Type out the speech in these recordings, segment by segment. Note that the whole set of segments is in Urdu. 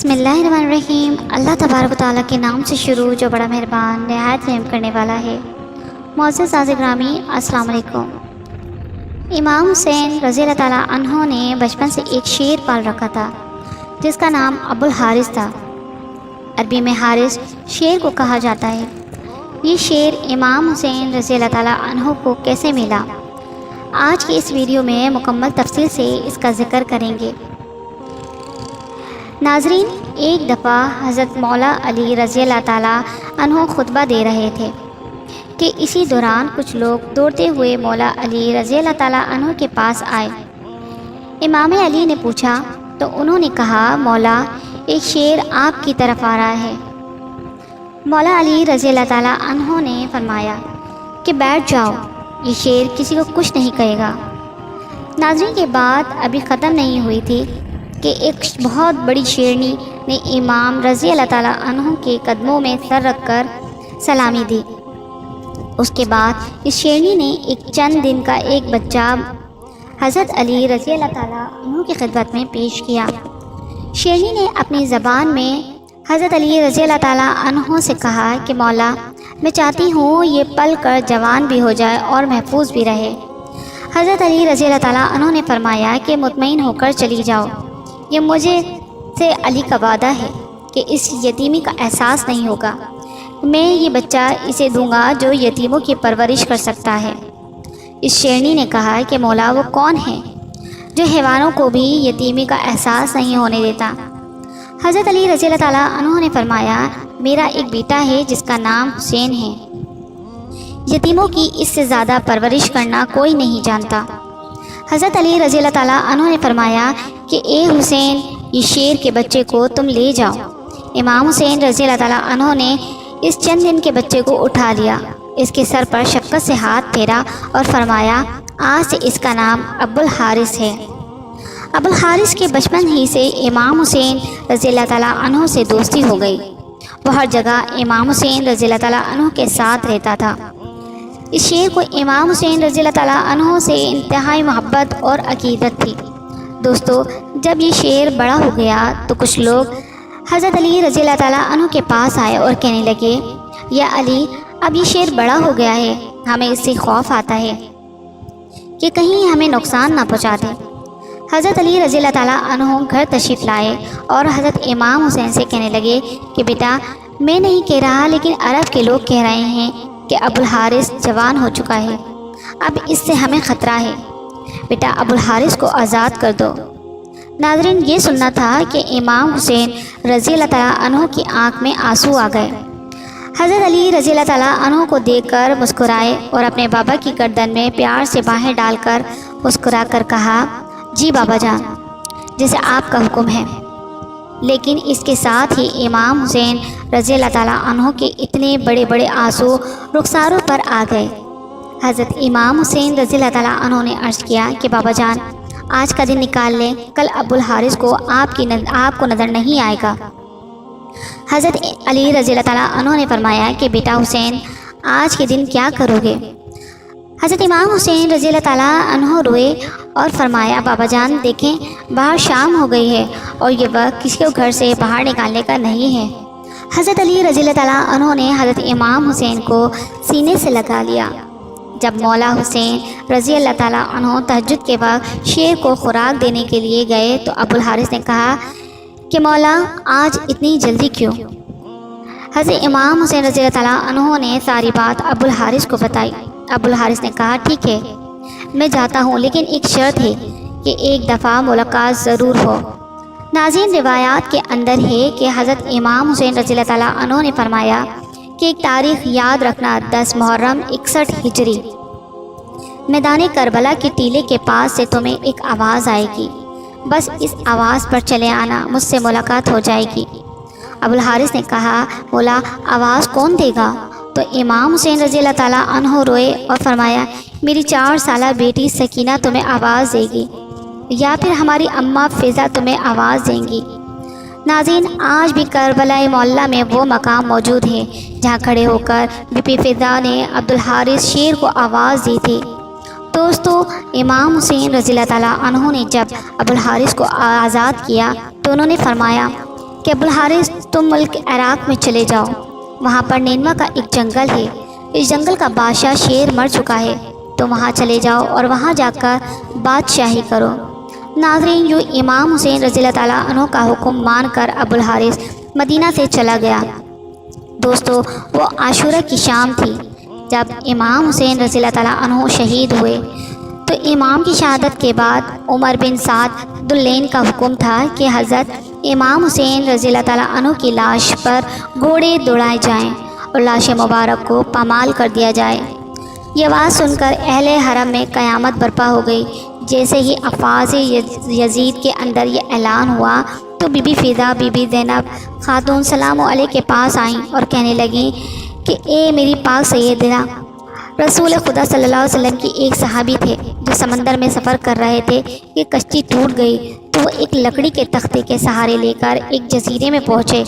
بسم اللہ الرحمن الرحیم۔ اللہ تبارک و تعالیٰ کے نام سے شروع جو بڑا مہربان نہایت رحم کرنے والا ہے۔ معزز ساز گرامی، السلام علیکم۔ امام حسین رضی اللہ تعالیٰ عنہ نے بچپن سے ایک شیر پال رکھا تھا جس کا نام ابو الحارث تھا۔ عربی میں حارث شیر کو کہا جاتا ہے۔ یہ شیر امام حسین رضی اللہ تعالیٰ عنہ کو کیسے ملا، آج کی اس ویڈیو میں مکمل تفصیل سے اس کا ذکر کریں گے۔ ناظرین، ایک دفعہ حضرت مولا علی رضی اللہ تعالیٰ عنہ خطبہ دے رہے تھے کہ اسی دوران کچھ لوگ دوڑتے ہوئے مولا علی رضی اللہ تعالیٰ عنہ کے پاس آئے۔ امام علی نے پوچھا تو انہوں نے کہا، مولا، ایک شیر آپ کی طرف آ رہا ہے۔ مولا علی رضی اللہ تعالیٰ عنہ نے فرمایا کہ بیٹھ جاؤ، یہ شیر کسی کو کچھ نہیں کہے گا۔ ناظرین، یہ بات ابھی ختم نہیں ہوئی تھی کہ ایک بہت بڑی شیرنی نے امام رضی اللہ تعالیٰ عنہ کے قدموں میں سر رکھ کر سلامی دی۔ اس کے بعد اس شیرنی نے ایک چند دن کا ایک بچہ حضرت علی رضی اللہ تعالیٰ عنہ کی خدمت میں پیش کیا۔ شیرنی نے اپنی زبان میں حضرت علی رضی اللہ تعالیٰ عنہ سے کہا کہ مولا، میں چاہتی ہوں یہ پل کر جوان بھی ہو جائے اور محفوظ بھی رہے۔ حضرت علی رضی اللہ تعالیٰ عنہ نے فرمایا کہ مطمئن ہو کر چلی جاؤ، یہ مجھے سے علی کا وعدہ ہے کہ اس یتیمی کا احساس نہیں ہوگا۔ میں یہ بچہ اسے دوں گا جو یتیموں کی پرورش کر سکتا ہے۔ اس شیرنی نے کہا کہ مولا، وہ کون ہے جو حیوانوں کو بھی یتیمی کا احساس نہیں ہونے دیتا؟ حضرت علی رضی اللہ تعالیٰ عنہ نے فرمایا، میرا ایک بیٹا ہے جس کا نام حسین ہے۔ یتیموں کی اس سے زیادہ پرورش کرنا کوئی نہیں جانتا۔ حضرت علی رضی اللہ تعالیٰ عنہ نے فرمایا کہ اے حسین، یہ شیر کے بچے کو تم لے جاؤ۔ امام حسین رضی اللہ تعالیٰ عنہ نے اس چند دن کے بچے کو اٹھا لیا، اس کے سر پر شفقت سے ہاتھ پھیرا اور فرمایا، آج سے اس کا نام ابو الحارث ہے۔ ابو الحارث کے بچپن ہی سے امام حسین رضی اللہ تعالیٰ عنہ سے دوستی ہو گئی۔ وہ ہر جگہ امام حسین رضی اللہ تعالیٰ عنہ کے ساتھ رہتا تھا۔ اس شیر کو امام حسین رضی اللہ تعالیٰ عنہ سے انتہائی محبت اور عقیدت تھی۔ دوستو، جب یہ شیر بڑا ہو گیا تو کچھ لوگ حضرت علی رضی اللہ تعالیٰ عنہ کے پاس آئے اور کہنے لگے، یا علی، اب یہ شیر بڑا ہو گیا ہے، ہمیں اس سے خوف آتا ہے کہ کہیں ہمیں نقصان نہ پہنچا دے۔ حضرت علی رضی اللہ تعالیٰ عنہ گھر تشریف لائے اور حضرت امام حسین سے کہنے لگے کہ بیٹا، میں نہیں کہہ رہا لیکن عرب کے لوگ کہہ رہے ہیں کہ ابو الحارث جوان ہو چکا ہے، اب اس سے ہمیں خطرہ ہے، بیٹا ابو الحارث کو آزاد کر دو۔ ناظرین، یہ سننا تھا کہ امام حسین رضی اللہ تعالیٰ عنہ کی آنکھ میں آنسو آ گئے۔ حضرت علی رضی اللہ تعالیٰ عنہ کو دیکھ کر مسکرائے اور اپنے بابا کی گردن میں پیار سے باہیں ڈال کر مسکرا کر کہا، جی بابا جان، جیسے آپ کا حکم ہے۔ لیکن اس کے ساتھ ہی امام حسین رضی اللہ تعالیٰ عنہ کے اتنے بڑے بڑے آنسو رخساروں پر آ گئے۔ حضرت امام حسین رضی اللہ تعالیٰ عنہ نے عرض کیا کہ بابا جان، آج کا دن نکال لیں، کل ابو الحارث کو آپ کو نظر نہیں آئے گا۔ حضرت علی رضی اللہ تعالیٰ عنہ نے فرمایا کہ بیٹا حسین، آج کے دن کیا کرو گے؟ حضرت امام حسین رضی اللہ تعالیٰ عنہ روئے اور فرمایا، بابا جان دیکھیں، باہر شام ہو گئی ہے اور یہ وقت کسی کو گھر سے باہر نکالنے کا نہیں ہے۔ حضرت علی رضی اللہ تعالیٰ عنہ نے حضرت امام حسین کو سینے سے لگا لیا۔ جب مولا حسین رضی اللہ تعالیٰ عنہ تہجد کے وقت شیر کو خوراک دینے کے لیے گئے تو ابو الحارث نے کہا کہ مولا، آج اتنی جلدی کیوں؟ حضرت امام حسین رضی اللہ تعالیٰ عنہ نے ساری بات ابو الحارث کو بتائی۔ ابو الحارث نے کہا، ٹھیک ہے، میں جاتا ہوں، لیکن ایک شرط ہے کہ ایک دفعہ ملاقات ضرور ہو۔ ناظرین، روایات کے اندر ہے کہ حضرت امام حسین رضی اللہ تعالیٰ عنہ نے فرمایا کہ ایک تاریخ یاد رکھنا، 10 محرم 61 ہجری، میدان کربلا کے ٹیلے کے پاس سے تمہیں ایک آواز آئے گی، بس اس آواز پر چلے آنا، مجھ سے ملاقات ہو جائے گی۔ ابو الحارث نے کہا، مولا، آواز کون دے گا؟ تو امام حسین رضی اللہ تعالیٰ عنہ روئے اور فرمایا، میری 4 سالہ بیٹی سکینہ تمہیں آواز دے گی، یا پھر ہماری اماں فضا تمہیں آواز دیں گی۔ ناظرین، آج بھی کربلا معلیٰ میں وہ مقام موجود ہے جہاں کھڑے ہو کر بی بی فضا نے عبد الحارث شیر کو آواز دی تھی۔ دوستو، امام حسین رضی اللہ تعالیٰ عنہ نے جب ابو الحارث کو آزاد کیا تو انہوں نے فرمایا کہ ابوالحارث تم ملک عراق میں چلے جاؤ، وہاں پر نینوا کا ایک جنگل ہے، اس جنگل کا بادشاہ شیر مر چکا ہے، تم وہاں چلے جاؤ اور وہاں جا کر بادشاہی کرو۔ ناظرین، جو امام حسین رضی اللہ تعالیٰ عنہ کا حکم مان کر ابوالحارث مدینہ سے چلا گیا۔ دوستو، وہ عاشورہ کی شام تھی جب امام حسین رضی اللہ تعالیٰ عنہ شہید ہوئے۔ تو امام کی شہادت کے بعد عمر بن سعد ذوالنورین کا حکم تھا کہ حضرت امام حسین رضی اللہ تعالیٰ عنہ کی لاش پر گھوڑے دوڑائے جائیں اور لاش مبارک کو پامال کر دیا جائے۔ یہ بات سن کر اہل حرم میں قیامت برپا ہو گئی۔ جیسے ہی افواج یزید کے اندر یہ اعلان ہوا تو بی بی فضا، بی بی زینب خاتون سلام علیہ کے پاس آئیں اور کہنے لگیں کہ اے میری پاک سیدنا، رسول خدا صلی اللہ علیہ وسلم کی ایک صحابی تھے جو سمندر میں سفر کر رہے تھے کہ کشتی ٹوٹ گئی تو وہ ایک لکڑی کے تختے کے سہارے لے کر ایک جزیرے میں پہنچے۔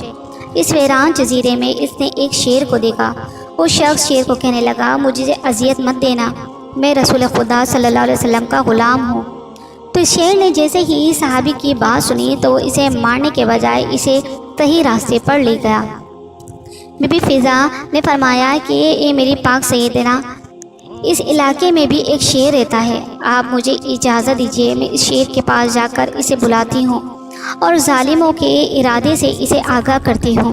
اس ویران جزیرے میں اس نے ایک شیر کو دیکھا۔ وہ شخص شیر کو کہنے لگا، مجھے اذیت مت دینا، میں رسول خدا صلی اللہ علیہ وسلم کا غلام ہوں۔ تو اس شیر نے جیسے ہی صحابی کی بات سنی تو اسے مارنے کے بجائے اسے صحیح راستے پر لے گیا۔ بی بی فضا نے فرمایا کہ اے میری پاک سیدنا، اس علاقے میں بھی ایک شیر رہتا ہے، آپ مجھے اجازت دیجیے، میں اس شیر کے پاس جا کر اسے بلاتی ہوں اور ظالموں کے ارادے سے اسے آگاہ کرتی ہوں۔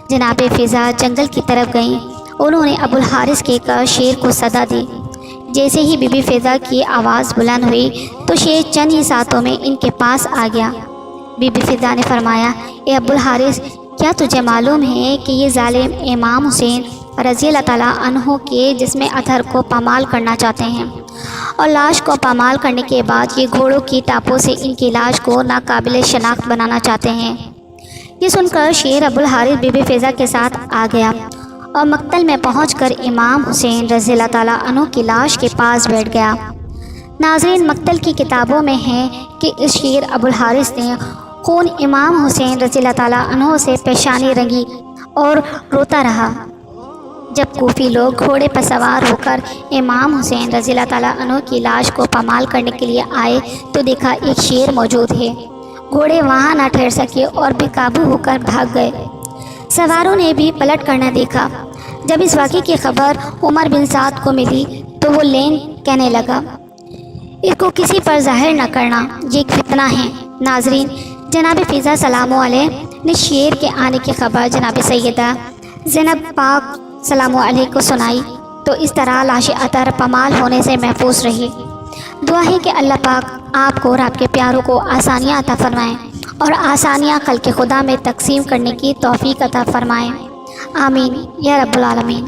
جناب فضا جنگل کی طرف گئیں۔ انہوں نے ابوالحارث کے کہا شیر کو صدا دی۔ جیسے ہی بی بی فضا کی آواز بلند ہوئی تو شیر چند ہی ساتوں میں ان کے پاس آ گیا۔ بی بی فضا نے فرمایا، اے ابوالحارث، کیا تجھے معلوم ہے کہ یہ ظالم امام حسین رضی اللہ تعالیٰ عنہ کے جسم اطہر کو پامال کرنا چاہتے ہیں، اور لاش کو پامال کرنے کے بعد یہ گھوڑوں کی ٹاپوں سے ان کی لاش کو ناقابل شناخت بنانا چاہتے ہیں۔ یہ سن کر شیر ابوالحارث بی بی فضا کے ساتھ آ گیا اور مقتل میں پہنچ کر امام حسین رضی اللہ تعالیٰ عنہ کی لاش کے پاس بیٹھ گیا۔ ناظرین، مقتل کی کتابوں میں ہے کہ اس شیر ابوالحارث نے خون امام حسین رضی اللہ تعالیٰ عنہ سے پیشانی رنگی اور روتا رہا۔ جب کوفی لوگ گھوڑے پر سوار ہو کر امام حسین رضی اللہ تعالیٰ عنہ کی لاش کو پامال کرنے کے لیے آئے تو دیکھا ایک شیر موجود ہے۔ گھوڑے وہاں نہ ٹھہر سکے اور بے قابو ہو کر بھاگ گئے۔ سواروں نے بھی پلٹ کر نہ دیکھا۔ جب اس واقعے کی خبر عمر بن سعد کو ملی تو وہ لین کہنے لگا، اس کو کسی پر ظاہر نہ کرنا، یہ ایک فتنہ ہے۔ ناظرین، جناب فضا سلام علیہ نے شیر کے آنے کی خبر جناب سیدہ زینب پاک سلام علیہ کو سنائی تو اس طرح لاش اطہر پامال ہونے سے محفوظ رہی۔ دعا ہے کہ اللہ پاک آپ کو اور آپ کے پیاروں کو آسانیاں عطا فرمائیں اور آسانیاں خلق خدا میں تقسیم کرنے کی توفیق عطا فرمائیں۔ آمین یا رب العالمین۔